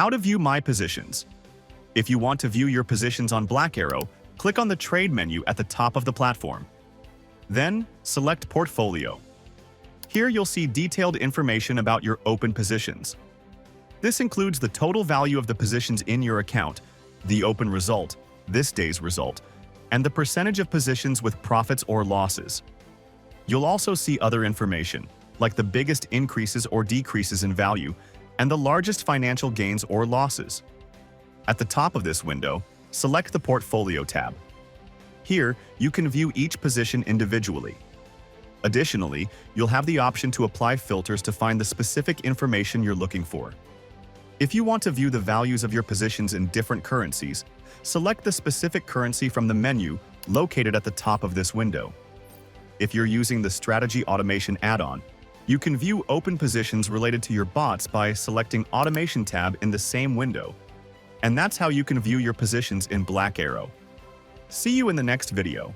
How to view my positions. If you want to view your positions on BlackArrow, click on the Trade menu at the top of the platform. Then, select Portfolio. Here you'll see detailed information about your open positions. This includes the total value of the positions in your account, the open result, this day's result, and the percentage of positions with profits or losses. You'll also see other information, like the biggest increases or decreases in value and the largest financial gains or losses. At the top of this window, select the Portfolio tab. Here, you can view each position individually. Additionally, you'll have the option to apply filters to find the specific information you're looking for. If you want to view the values of your positions in different currencies, select the specific currency from the menu located at the top of this window. If you're using the Strategy Automation add-on, you can view open positions related to your bots by selecting Automation tab in the same window. And that's how you can view your positions in BlackArrow. See you in the next video.